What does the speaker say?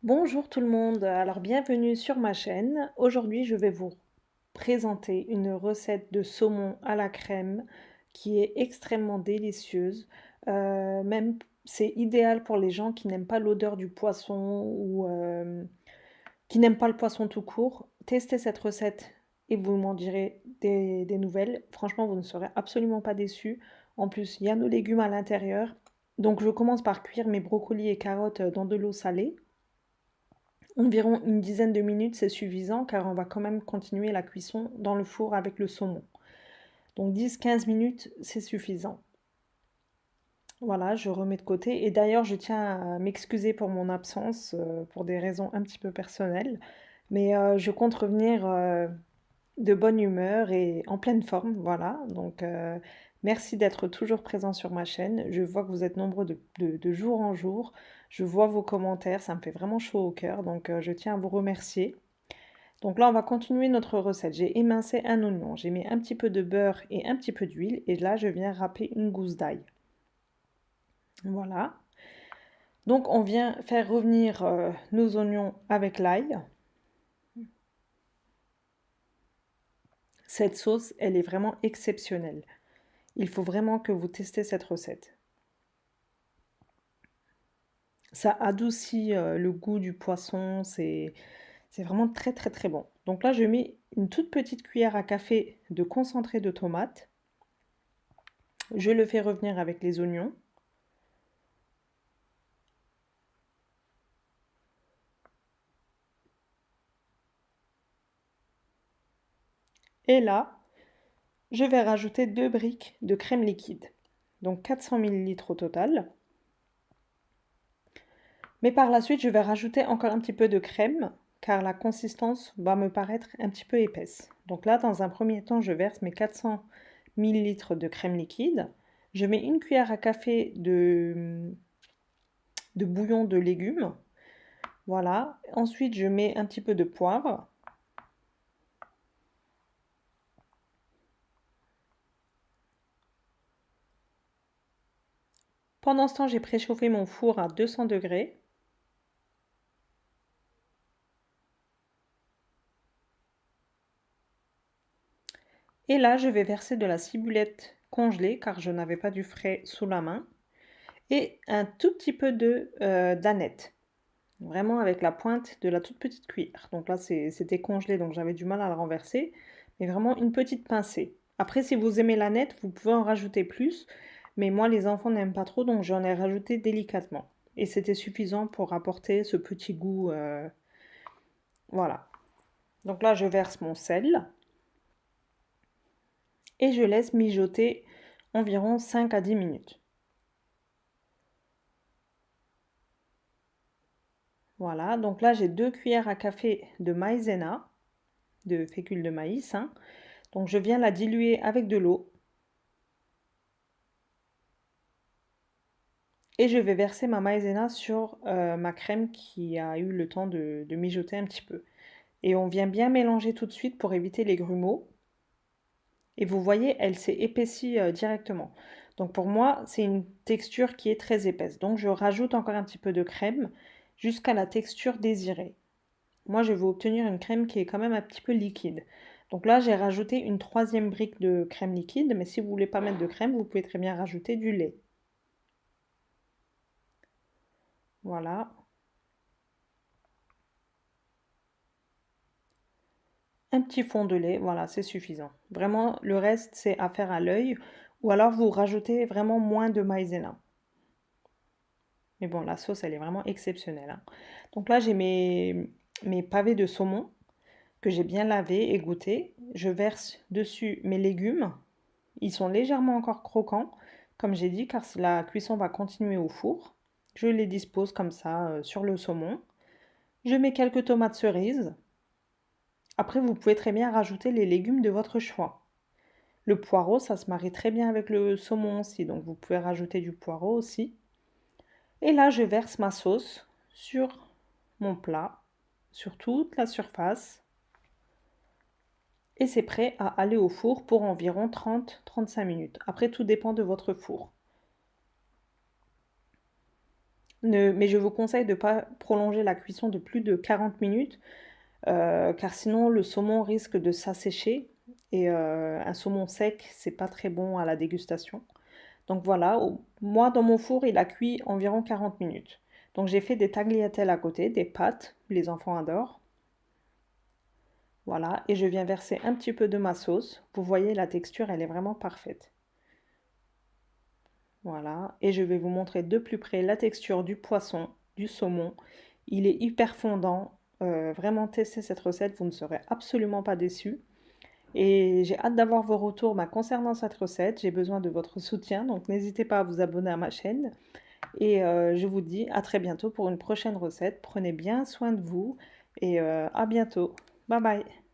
Bonjour tout le monde, alors bienvenue sur ma chaîne. Aujourd'hui, je vais vous présenter une recette de saumon à la crème qui est extrêmement délicieuse. Même c'est idéal pour les gens qui n'aiment pas l'odeur du poisson ou qui n'aiment pas le poisson tout court. Testez cette recette et vous m'en direz des nouvelles. Franchement, vous ne serez absolument pas déçus. En plus, il y a nos légumes à l'intérieur. Donc je commence par cuire mes brocolis et carottes dans de l'eau salée. Environ une dizaine de minutes, c'est suffisant car on va quand même continuer la cuisson dans le four avec le saumon. Donc 10-15 minutes, c'est suffisant. Voilà, je remets de côté. Et d'ailleurs, je tiens à m'excuser pour mon absence, pour des raisons un petit peu personnelles. Mais je compte revenir de bonne humeur et en pleine forme. Voilà, donc merci d'être toujours présent sur ma chaîne. Je vois que vous êtes nombreux de jour en jour. Je vois vos commentaires, ça me fait vraiment chaud au cœur. Donc je tiens à vous remercier. Donc là, on va continuer notre recette. J'ai émincé un oignon, j'ai mis un petit peu de beurre et un petit peu d'huile. Et là, je viens râper une gousse d'ail. Voilà. Donc on vient faire revenir nos oignons avec l'ail. Cette sauce, elle est vraiment exceptionnelle. Il faut vraiment que vous testez cette recette. Ça adoucit le goût du poisson, c'est vraiment très très très bon. Donc là, je mets une toute petite cuillère à café de concentré de tomate. Je le fais revenir avec les oignons. Et là, je vais rajouter 2 briques de crème liquide. Donc 400 millilitres au total. Mais par la suite, je vais rajouter encore un petit peu de crème car la consistance va me paraître un petit peu épaisse. Donc là, dans un premier temps, je verse mes 400 millilitres de crème liquide. Je mets une cuillère à café de bouillon de légumes. Voilà. Ensuite, je mets un petit peu de poivre. Pendant ce temps, j'ai préchauffé mon four à 200 degrés. Et là, je vais verser de la ciboulette congelée car je n'avais pas du frais sous la main. Et un tout petit peu de d'aneth. Vraiment avec la pointe de la toute petite cuillère. Donc là, c'était congelé, donc j'avais du mal à le renverser. Mais vraiment une petite pincée. Après, si vous aimez l'aneth, vous pouvez en rajouter plus. Mais moi, les enfants n'aiment pas trop, donc j'en ai rajouté délicatement. Et c'était suffisant pour apporter ce petit goût. Voilà. Donc là, je verse mon sel. Et je laisse mijoter environ 5 à 10 minutes. Voilà, donc là j'ai 2 cuillères à café de maïzena, de fécule de maïs, hein. Donc je viens la diluer avec de l'eau. Et je vais verser ma maïzena sur ma crème qui a eu le temps de mijoter un petit peu. Et on vient bien mélanger tout de suite pour éviter les grumeaux. Et vous voyez, elle s'est épaissie directement. Donc pour moi, c'est une texture qui est très épaisse. Donc je rajoute encore un petit peu de crème jusqu'à la texture désirée. Moi, je veux obtenir une crème qui est quand même un petit peu liquide. Donc là, j'ai rajouté une troisième brique de crème liquide, mais si vous voulez pas mettre de crème, vous pouvez très bien rajouter du lait. Voilà. Un petit fond de lait, voilà, c'est suffisant. Vraiment, le reste, c'est à faire à l'œil. Ou alors, vous rajoutez vraiment moins de maïzena. Mais bon, la sauce, elle est vraiment exceptionnelle, hein. Donc là, j'ai mes pavés de saumon que j'ai bien lavés, égouttés. Je verse dessus mes légumes. Ils sont légèrement encore croquants, comme j'ai dit, car la cuisson va continuer au four. Je les dispose comme ça sur le saumon. Je mets quelques tomates cerises. Après, vous pouvez très bien rajouter les légumes de votre choix. Le poireau, ça se marie très bien avec le saumon aussi, donc vous pouvez rajouter du poireau aussi. Et là, je verse ma sauce sur mon plat, sur toute la surface. Et c'est prêt à aller au four pour environ 30-35 minutes. Après, tout dépend de votre four. Mais je vous conseille de ne pas prolonger la cuisson de plus de 40 minutes, car sinon le saumon risque de s'assécher et un saumon sec, c'est pas très bon à la dégustation. Donc voilà, moi dans mon four, il a cuit environ 40 minutes. Donc j'ai fait des tagliatelles à côté, des pâtes, les enfants adorent. Voilà, et je viens verser un petit peu de ma sauce. Vous voyez, la texture, elle est vraiment parfaite. Voilà, et je vais vous montrer de plus près la texture du poisson, du saumon. Il est hyper fondant. Vraiment, testez cette recette, vous ne serez absolument pas déçus. Et j'ai hâte d'avoir vos retours concernant cette recette. J'ai besoin de votre soutien, donc n'hésitez pas à vous abonner à ma chaîne. Et je vous dis à très bientôt pour une prochaine recette. Prenez bien soin de vous et à bientôt. Bye bye.